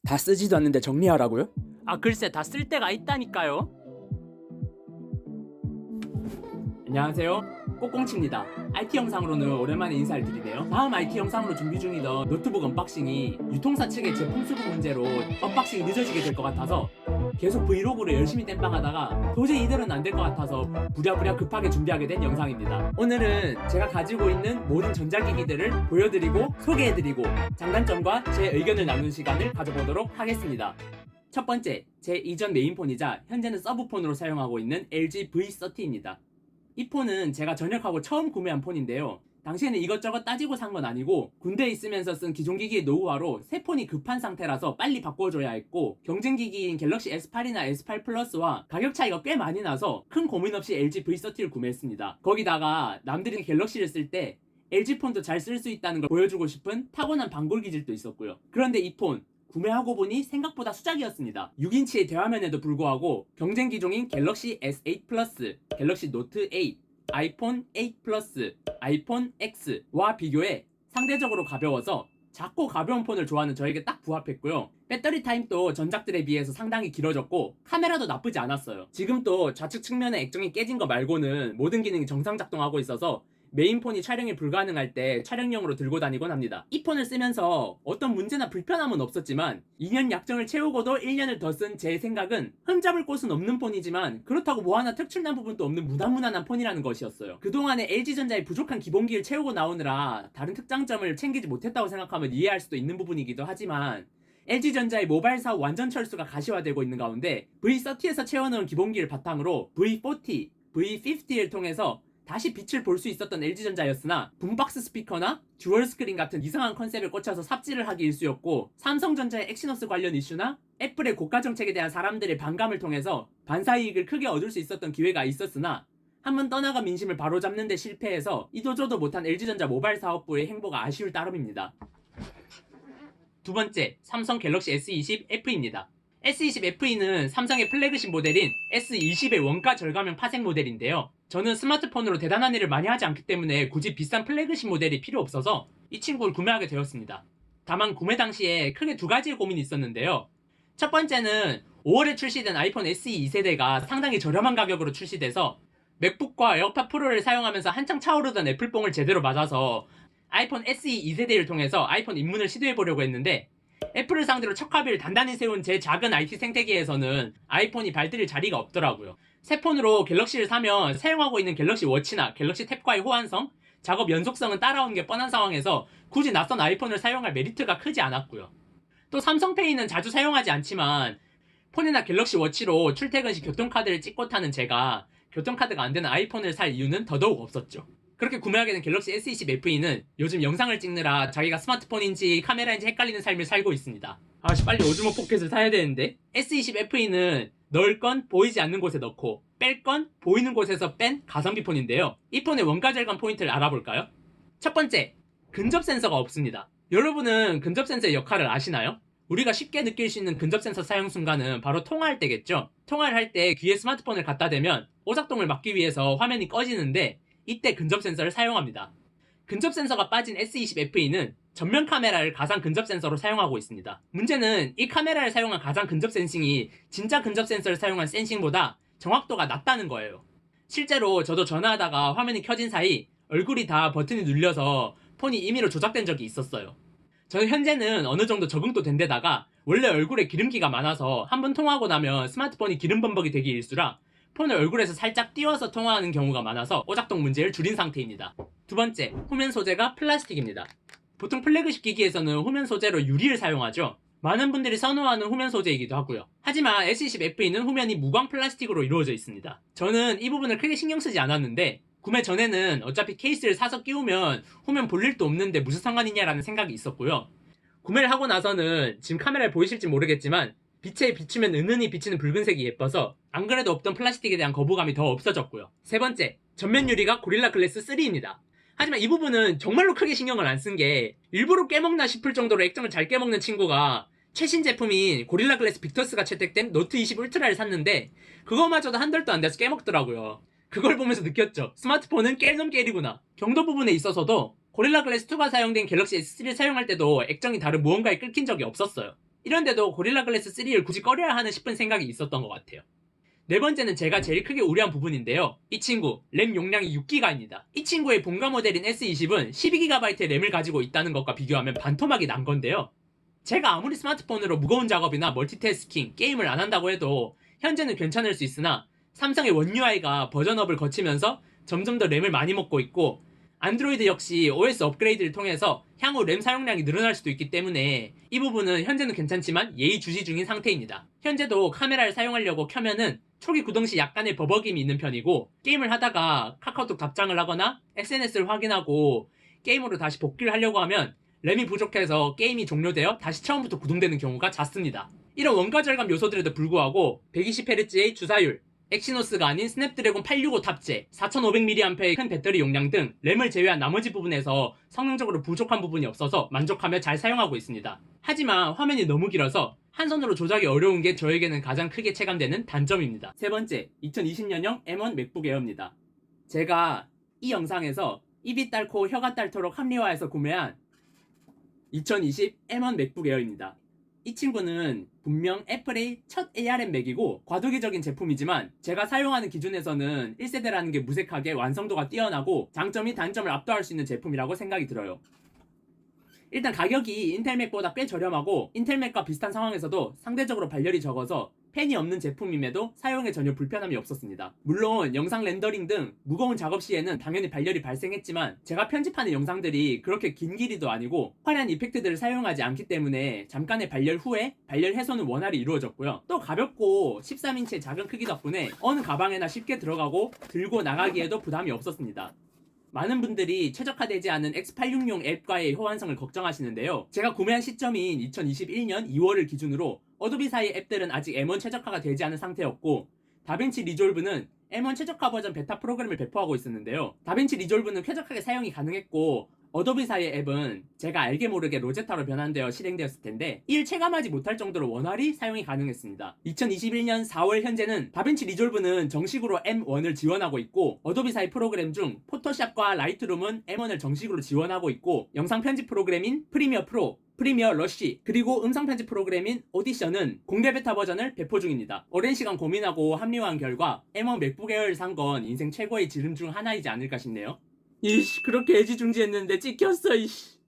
다 쓰지도 않는데 정리하라고요? 아 글쎄 다 쓸 때가 있다니까요. 안녕하세요, 꼬꽁치입니다. IT 영상으로는 오랜만에 인사를 드리네요. 다음 IT 영상으로 준비 중이던 노트북 언박싱이 유통사 측의 제품 수급 문제로 언박싱이 늦어지게 될 것 같아서 계속 브이로그로 열심히 땜빵하다가 도저히 이대로는 안 될 것 같아서 부랴부랴 급하게 준비하게 된 영상입니다. 오늘은 제가 가지고 있는 모든 전자기기들을 보여드리고 소개해드리고 장단점과 제 의견을 나눈 시간을 가져보도록 하겠습니다. 첫 번째, 제 이전 메인폰이자 현재는 서브폰으로 사용하고 있는 LG V30입니다. 이 폰은 제가 전역하고 처음 구매한 폰인데요. 당시에는 이것저것 따지고 산 건 아니고 군대에 있으면서 쓴 기존 기기의 노후화로 새 폰이 급한 상태라서 빨리 바꿔줘야 했고 경쟁 기기인 갤럭시 S8이나 S8 플러스와 가격 차이가 꽤 많이 나서 큰 고민 없이 LG V30를 구매했습니다. 거기다가 남들이 갤럭시를 쓸 때 LG 폰도 잘 쓸 수 있다는 걸 보여주고 싶은 타고난 방골 기질도 있었고요. 그런데 이 폰 구매하고 보니 생각보다 수작이었습니다. 6인치의 대화면에도 불구하고 경쟁 기종인 갤럭시 S8 플러스, 갤럭시 노트 8, 아이폰 8 플러스, 아이폰 X와 비교해 상대적으로 가벼워서 작고 가벼운 폰을 좋아하는 저에게 딱 부합했고요. 배터리 타임도 전작들에 비해서 상당히 길어졌고 카메라도 나쁘지 않았어요. 지금 또 좌측 측면에 액정이 깨진 거 말고는 모든 기능이 정상 작동하고 있어서 메인폰이 촬영이 불가능할 때 촬영용으로 들고 다니곤 합니다. 이 폰을 쓰면서 어떤 문제나 불편함은 없었지만 2년 약정을 채우고도 1년을 더 쓴 제 생각은 흠잡을 곳은 없는 폰이지만 그렇다고 뭐 하나 특출난 부분도 없는 무난무난한 폰이라는 것이었어요. 그동안에 LG전자의 부족한 기본기를 채우고 나오느라 다른 특장점을 챙기지 못했다고 생각하면 이해할 수도 있는 부분이기도 하지만 LG전자의 모바일 사업 완전 철수가 가시화되고 있는 가운데 V30에서 채워넣은 기본기를 바탕으로 V40, V50를 통해서 다시 빛을 볼 수 있었던 LG전자였으나 붐박스 스피커나 듀얼 스크린 같은 이상한 컨셉에 꽂혀서 삽질을 하기 일쑤였고 삼성전자의 엑시노스 관련 이슈나 애플의 고가 정책에 대한 사람들의 반감을 통해서 반사이익을 크게 얻을 수 있었던 기회가 있었으나 한번 떠나가 민심을 바로잡는 데 실패해서 이도저도 못한 LG전자 모바일 사업부의 행보가 아쉬울 따름입니다. 두 번째, 삼성 갤럭시 S20FE입니다. S20FE는 삼성의 플래그십 모델인 S20의 원가 절감형 파생 모델인데요. 저는 스마트폰으로 대단한 일을 많이 하지 않기 때문에 굳이 비싼 플래그십 모델이 필요 없어서 이 친구를 구매하게 되었습니다. 다만 구매 당시에 크게 두 가지의 고민이 있었는데요. 첫 번째는 5월에 출시된 아이폰 SE 2세대가 상당히 저렴한 가격으로 출시돼서 맥북과 에어팟 프로를 사용하면서 한창 차오르던 애플뽕을 제대로 맞아서 아이폰 SE 2세대를 통해서 아이폰 입문을 시도해보려고 했는데 애플을 상대로 척화비를 단단히 세운 제 작은 IT 생태계에서는 아이폰이 발들일 자리가 없더라고요. 새 폰으로 갤럭시를 사면 사용하고 있는 갤럭시 워치나 갤럭시 탭과의 호환성, 작업 연속성은 따라오는 게 뻔한 상황에서 굳이 낯선 아이폰을 사용할 메리트가 크지 않았고요. 또 삼성페이는 자주 사용하지 않지만 폰이나 갤럭시 워치로 출퇴근 시 교통카드를 찍고 타는 제가 교통카드가 안 되는 아이폰을 살 이유는 더더욱 없었죠. 그렇게 구매하게 된 갤럭시 S20FE는 요즘 영상을 찍느라 자기가 스마트폰인지 카메라인지 헷갈리는 삶을 살고 있습니다. 빨리 오즈모 포켓을 사야 되는데. S20FE는 넣을 건 보이지 않는 곳에 넣고 뺄 건 보이는 곳에서 뺀 가성비 폰인데요. 이 폰의 원가 절감 포인트를 알아볼까요? 첫 번째, 근접 센서가 없습니다. 여러분은 근접 센서의 역할을 아시나요? 우리가 쉽게 느낄 수 있는 근접 센서 사용 순간은 바로 통화할 때겠죠. 통화를 할 때 귀에 스마트폰을 갖다 대면 오작동을 막기 위해서 화면이 꺼지는데 이때 근접 센서를 사용합니다. 근접 센서가 빠진 S20FE는 전면 카메라를 가상 근접 센서로 사용하고 있습니다. 문제는 이 카메라를 사용한 가상 근접 센싱이 진짜 근접 센서를 사용한 센싱보다 정확도가 낮다는 거예요. 실제로 저도 전화하다가 화면이 켜진 사이 얼굴이 다 버튼이 눌려서 폰이 임의로 조작된 적이 있었어요. 저는 현재는 어느 정도 적응도 된 데다가 원래 얼굴에 기름기가 많아서 한번 통화하고 나면 스마트폰이 기름 범벅이 되기 일쑤라 폰을 얼굴에서 살짝 띄워서 통화하는 경우가 많아서 오작동 문제를 줄인 상태입니다. 두 번째, 후면 소재가 플라스틱입니다. 보통 플래그십 기기에서는 후면 소재로 유리를 사용하죠. 많은 분들이 선호하는 후면 소재이기도 하고요. 하지만 S20FE는 후면이 무광 플라스틱으로 이루어져 있습니다. 저는 이 부분을 크게 신경 쓰지 않았는데 구매 전에는 어차피 케이스를 사서 끼우면 후면 볼 일도 없는데 무슨 상관이냐라는 생각이 있었고요. 구매를 하고 나서는 지금 카메라에 보이실지 모르겠지만 빛에 비추면 은은히 비치는 붉은색이 예뻐서 안 그래도 없던 플라스틱에 대한 거부감이 더 없어졌고요. 세 번째, 전면 유리가 고릴라 글래스 3입니다. 하지만 이 부분은 정말로 크게 신경을 안 쓴 게 일부러 깨먹나 싶을 정도로 액정을 잘 깨먹는 친구가 최신 제품인 고릴라 글래스 빅터스가 채택된 노트 20 울트라를 샀는데 그거마저도 한 달도 안 돼서 깨먹더라고요. 그걸 보면서 느꼈죠. 스마트폰은 깰 놈 깰이구나. 경도 부분에 있어서도 고릴라 글래스 2가 사용된 갤럭시 S3를 사용할 때도 액정이 다른 무언가에 끊긴 적이 없었어요. 이런데도 고릴라 글래스 3를 굳이 꺼려야 하는 싶은 생각이 있었던 것 같아요. 네 번째는 제가 제일 크게 우려한 부분인데요. 이 친구 램 용량이 6기가입니다. 이 친구의 본가 모델인 S20은 12GB의 램을 가지고 있다는 것과 비교하면 반토막이 난 건데요. 제가 아무리 스마트폰으로 무거운 작업이나 멀티태스킹, 게임을 안 한다고 해도 현재는 괜찮을 수 있으나 삼성의 원 UI가 버전업을 거치면서 점점 더 램을 많이 먹고 있고 안드로이드 역시 OS 업그레이드를 통해서 향후 램 사용량이 늘어날 수도 있기 때문에 이 부분은 현재는 괜찮지만 예의주시 중인 상태입니다. 현재도 카메라를 사용하려고 켜면은 초기 구동 시 약간의 버벅임이 있는 편이고 게임을 하다가 카카오톡 답장을 하거나 SNS를 확인하고 게임으로 다시 복귀를 하려고 하면 램이 부족해서 게임이 종료되어 다시 처음부터 구동되는 경우가 잦습니다. 이런 원가 절감 요소들에도 불구하고 120Hz의 주사율, 엑시노스가 아닌 스냅드래곤 865 탑재, 4500mAh의 큰 배터리 용량 등 램을 제외한 나머지 부분에서 성능적으로 부족한 부분이 없어서 만족하며 잘 사용하고 있습니다. 하지만 화면이 너무 길어서 한 손으로 조작이 어려운 게 저에게는 가장 크게 체감되는 단점입니다. 세 번째, 2020년형 M1 맥북 에어입니다. 제가 이 영상에서 입이 딸고 혀가 딸도록 합리화해서 구매한 2020 M1 맥북 에어입니다. 이 친구는 분명 애플의 첫 ARM 맥이고 과도기적인 제품이지만 제가 사용하는 기준에서는 1세대라는 게 무색하게 완성도가 뛰어나고 장점이 단점을 압도할 수 있는 제품이라고 생각이 들어요. 일단 가격이 인텔 맥보다 꽤 저렴하고 인텔 맥과 비슷한 상황에서도 상대적으로 발열이 적어서 팬이 없는 제품임에도 사용에 전혀 불편함이 없었습니다. 물론 영상 렌더링 등 무거운 작업 시에는 당연히 발열이 발생했지만 제가 편집하는 영상들이 그렇게 긴 길이도 아니고 화려한 이펙트들을 사용하지 않기 때문에 잠깐의 발열 후에 발열 해소는 원활히 이루어졌고요. 또 가볍고 13인치의 작은 크기 덕분에 어느 가방에나 쉽게 들어가고 들고 나가기에도 부담이 없었습니다. 많은 분들이 최적화되지 않은 X86용 앱과의 호환성을 걱정하시는데요. 제가 구매한 시점인 2021년 2월을 기준으로 어도비사의 앱들은 아직 M1 최적화가 되지 않은 상태였고 다빈치 리졸브는 M1 최적화 버전 베타 프로그램을 배포하고 있었는데요. 다빈치 리졸브는 쾌적하게 사용이 가능했고 어도비사의 앱은 제가 알게 모르게 로제타로 변환되어 실행되었을 텐데 이를 체감하지 못할 정도로 원활히 사용이 가능했습니다. 2021년 4월 현재는 다빈치 리졸브는 정식으로 M1을 지원하고 있고 어도비사의 프로그램 중 포토샵과 라이트룸은 M1을 정식으로 지원하고 있고 영상 편집 프로그램인 프리미어 프로, 프리미어 러쉬, 그리고 음성 편집 프로그램인 오디션은 공개 베타 버전을 배포 중입니다. 오랜 시간 고민하고 합리화한 결과 M1 맥북 에어를 산 건 인생 최고의 지름 중 하나이지 않을까 싶네요. 이씨, 그렇게 애지중지했는데 찍혔어. 이씨.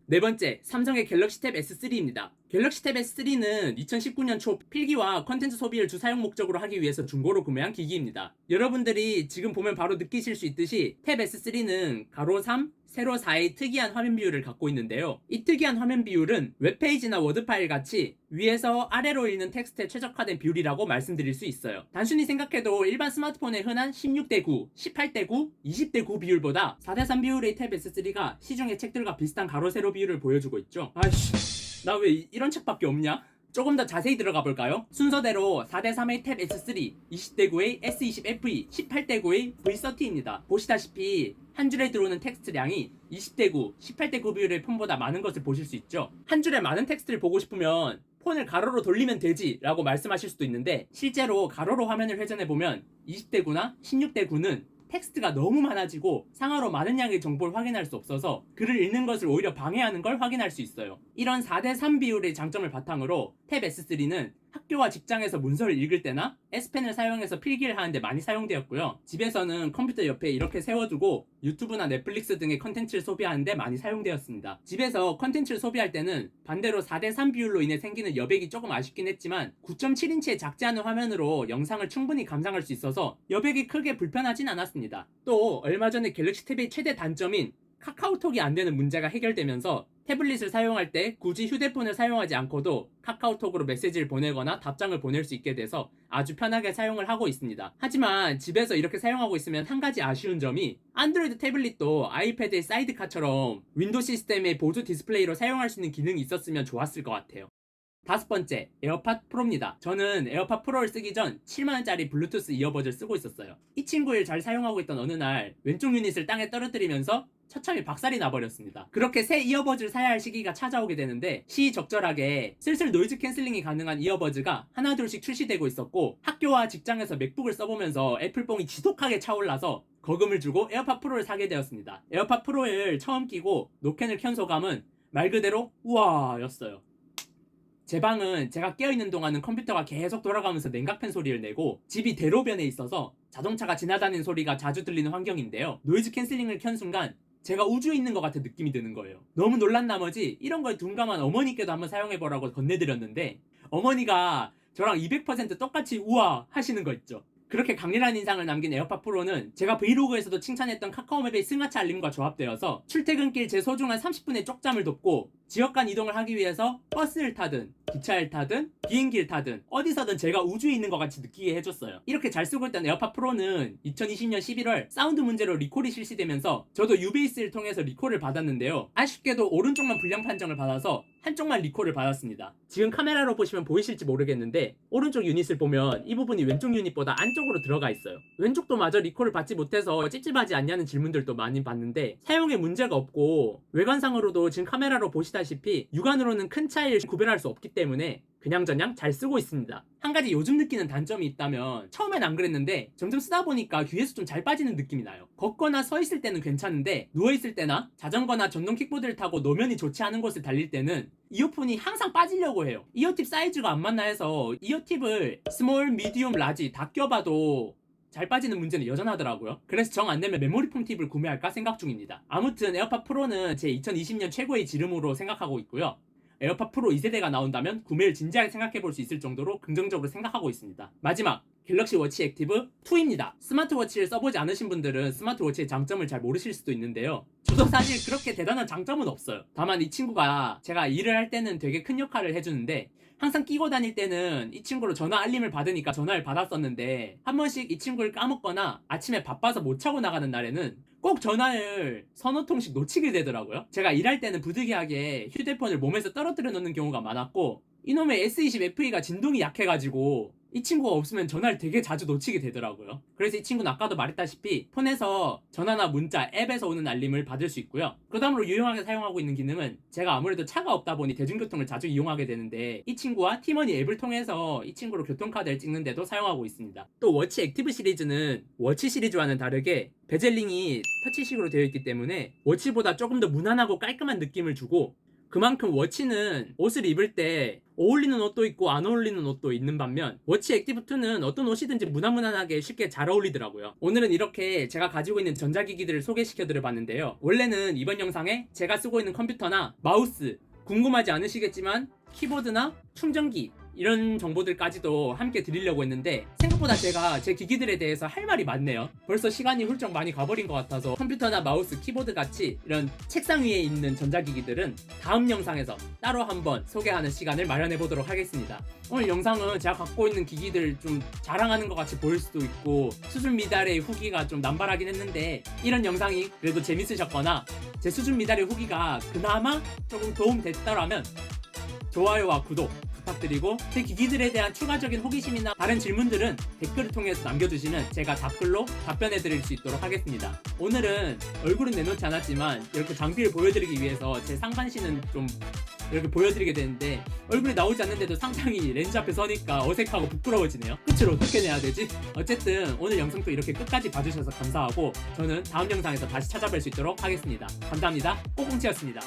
네 번째, 삼성의 갤럭시 탭 S3입니다. 갤럭시 탭 S3는 2019년 초 필기와 컨텐츠 소비를 주 사용 목적으로 하기 위해서 중고로 구매한 기기입니다. 여러분들이 지금 보면 바로 느끼실 수 있듯이 탭 S3는 가로 3, 세로 4의 특이한 화면 비율을 갖고 있는데요. 이 특이한 화면 비율은 웹페이지나 워드 파일 같이 위에서 아래로 읽는 텍스트에 최적화된 비율이라고 말씀드릴 수 있어요. 단순히 생각해도 일반 스마트폰에 흔한 16:9, 18:9, 20:9 비율보다 4:3 비율의 탭 S3가 시중의 책들과 비슷한 가로 세로 비율을 보여주고 있죠. 아이씨, 나 왜 이런 책밖에 없냐? 조금 더 자세히 들어가 볼까요? 순서대로 4:3의 탭 S3, 20:9의 S20FE, 18:9의 V30입니다. 보시다시피 한 줄에 들어오는 텍스트량이 20:9, 18:9 비율의 폰보다 많은 것을 보실 수 있죠. 한 줄에 많은 텍스트를 보고 싶으면 폰을 가로로 돌리면 되지 라고 말씀하실 수도 있는데 실제로 가로로 화면을 회전해보면 20:9나 16:9는 텍스트가 너무 많아지고 상하로 많은 양의 정보를 확인할 수 없어서 글을 읽는 것을 오히려 방해하는 걸 확인할 수 있어요. 이런 4:3 비율의 장점을 바탕으로 탭 S3는 학교와 직장에서 문서를 읽을 때나 S펜을 사용해서 필기를 하는데 많이 사용되었고요. 집에서는 컴퓨터 옆에 이렇게 세워두고 유튜브나 넷플릭스 등의 컨텐츠를 소비하는데 많이 사용되었습니다. 집에서 컨텐츠를 소비할 때는 반대로 4:3 비율로 인해 생기는 여백이 조금 아쉽긴 했지만 9.7인치의 작지 않은 화면으로 영상을 충분히 감상할 수 있어서 여백이 크게 불편하진 않았습니다. 또 얼마 전에 갤럭시 탭의 최대 단점인 카카오톡이 안 되는 문제가 해결되면서 태블릿을 사용할 때 굳이 휴대폰을 사용하지 않고도 카카오톡으로 메시지를 보내거나 답장을 보낼 수 있게 돼서 아주 편하게 사용을 하고 있습니다. 하지만 집에서 이렇게 사용하고 있으면 한 가지 아쉬운 점이 안드로이드 태블릿도 아이패드의 사이드카처럼 윈도우 시스템의 보조 디스플레이로 사용할 수 있는 기능이 있었으면 좋았을 것 같아요. 다섯 번째, 에어팟 프로입니다. 저는 에어팟 프로를 쓰기 전 7만원짜리 블루투스 이어버즈를 쓰고 있었어요. 이 친구를 잘 사용하고 있던 어느 날 왼쪽 유닛을 땅에 떨어뜨리면서 처참히 박살이 나버렸습니다. 그렇게 새 이어버즈를 사야 할 시기가 찾아오게 되는데 시의적절하게 슬슬 노이즈 캔슬링이 가능한 이어버즈가 하나둘씩 출시되고 있었고 학교와 직장에서 맥북을 써보면서 애플뽕이 지독하게 차올라서 거금을 주고 에어팟 프로를 사게 되었습니다. 에어팟 프로를 처음 끼고 노캔을 켠 소감은 말 그대로 우와였어요. 제 방은 제가 깨어있는 동안은 컴퓨터가 계속 돌아가면서 냉각팬 소리를 내고 집이 대로변에 있어서 자동차가 지나다니는 소리가 자주 들리는 환경인데요. 노이즈 캔슬링을 켠 순간 제가 우주에 있는 것 같은 느낌이 드는 거예요. 너무 놀란 나머지 이런 걸 둔감한 어머니께도 한번 사용해보라고 건네드렸는데 어머니가 저랑 200% 똑같이 우와 하시는 거 있죠. 그렇게 강렬한 인상을 남긴 에어팟 프로는 제가 브이로그에서도 칭찬했던 카카오맵의 승하차 알림과 조합되어서 출퇴근길 제 소중한 30분의 쪽잠을 돕고 지역 간 이동을 하기 위해서 버스를 타든 기차를 타든 비행기를 타든 어디서든 제가 우주에 있는 것 같이 느끼게 해줬어요. 이렇게 잘 쓰고 있던 에어팟 프로는 2020년 11월 사운드 문제로 리콜이 실시되면서 저도 유베이스를 통해서 리콜을 받았는데요. 아쉽게도 오른쪽만 불량 판정을 받아서 한쪽만 리콜을 받았습니다. 지금 카메라로 보시면 보이실지 모르겠는데 오른쪽 유닛을 보면 이 부분이 왼쪽 유닛보다 안쪽으로 들어가 있어요. 왼쪽도 마저 리콜을 받지 못해서 찝찝하지 않냐는 질문들도 많이 받는데 사용에 문제가 없고 외관상으로도 지금 카메라로 보시다시피 육안으로는 큰 차이를 구별할 수 없기 때문에 그냥저냥 잘 쓰고 있습니다. 한 가지 요즘 느끼는 단점이 있다면 처음엔 안 그랬는데 점점 쓰다 보니까 귀에서 좀 잘 빠지는 느낌이 나요. 걷거나 서 있을 때는 괜찮은데 누워 있을 때나 자전거나 전동 킥보드를 타고 노면이 좋지 않은 곳을 달릴 때는 이어폰이 항상 빠지려고 해요. 이어팁 사이즈가 안 맞나 해서 이어팁을 스몰, 미디움, 라지 다 껴봐도 잘 빠지는 문제는 여전하더라고요. 그래서 정 안 되면 메모리 폼 팁을 구매할까 생각 중입니다. 아무튼 에어팟 프로는 제 2020년 최고의 지름으로 생각하고 있고요. 에어팟 프로 2세대가 나온다면 구매를 진지하게 생각해볼 수 있을 정도로 긍정적으로 생각하고 있습니다. 마지막 갤럭시 워치 액티브 2입니다. 스마트워치를 써보지 않으신 분들은 스마트워치의 장점을 잘 모르실 수도 있는데요. 저도 사실 그렇게 대단한 장점은 없어요. 다만 이 친구가 제가 일을 할 때는 되게 큰 역할을 해주는데 항상 끼고 다닐 때는 이 친구로 전화 알림을 받으니까 전화를 받았었는데 한 번씩 이 친구를 까먹거나 아침에 바빠서 못 차고 나가는 날에는 꼭 전화를 서너 통씩 놓치게 되더라고요. 제가 일할 때는 부득이하게 휴대폰을 몸에서 떨어뜨려 놓는 경우가 많았고 이놈의 S20FE가 진동이 약해가지고 이 친구가 없으면 전화를 되게 자주 놓치게 되더라고요. 그래서 이 친구는 아까도 말했다시피 폰에서 전화나 문자, 앱에서 오는 알림을 받을 수 있고요. 그 다음으로 유용하게 사용하고 있는 기능은 제가 아무래도 차가 없다 보니 대중교통을 자주 이용하게 되는데 이 친구와 티머니 앱을 통해서 이 친구로 교통카드를 찍는데도 사용하고 있습니다. 또 워치 액티브 시리즈는 워치 시리즈와는 다르게 베젤링이 터치식으로 되어 있기 때문에 워치보다 조금 더 무난하고 깔끔한 느낌을 주고 그만큼 워치는 옷을 입을 때 어울리는 옷도 있고 안 어울리는 옷도 있는 반면 워치 액티브2는 어떤 옷이든지 무난무난하게 쉽게 잘 어울리더라고요. 오늘은 이렇게 제가 가지고 있는 전자기기들을 소개시켜드려 봤는데요. 원래는 이번 영상에 제가 쓰고 있는 컴퓨터나 마우스, 궁금하지 않으시겠지만 키보드나 충전기 이런 정보들까지도 함께 드리려고 했는데 생각보다 제가 제 기기들에 대해서 할 말이 많네요. 벌써 시간이 훌쩍 많이 가버린 것 같아서 컴퓨터나 마우스, 키보드 같이 이런 책상 위에 있는 전자기기들은 다음 영상에서 따로 한번 소개하는 시간을 마련해 보도록 하겠습니다. 오늘 영상은 제가 갖고 있는 기기들 좀 자랑하는 것 같이 보일 수도 있고 수준 미달의 후기가 좀 남발하긴 했는데 이런 영상이 그래도 재밌으셨거나 제 수준 미달의 후기가 그나마 조금 도움됐더라면 좋아요와 구독 부탁드리고 제 기기들에 대한 추가적인 호기심이나 다른 질문들은 댓글을 통해서 남겨주시면 제가 답글로 답변해드릴 수 있도록 하겠습니다. 오늘은 얼굴은 내놓지 않았지만 이렇게 장비를 보여드리기 위해서 제 상반신은 좀 이렇게 보여드리게 되는데 얼굴이 나오지 않는데도 상당히 렌즈 앞에 서니까 어색하고 부끄러워지네요. 끝을 어떻게 내야 되지? 어쨌든 오늘 영상도 이렇게 끝까지 봐주셔서 감사하고 저는 다음 영상에서 다시 찾아뵐 수 있도록 하겠습니다. 감사합니다. 꼬공치였습니다.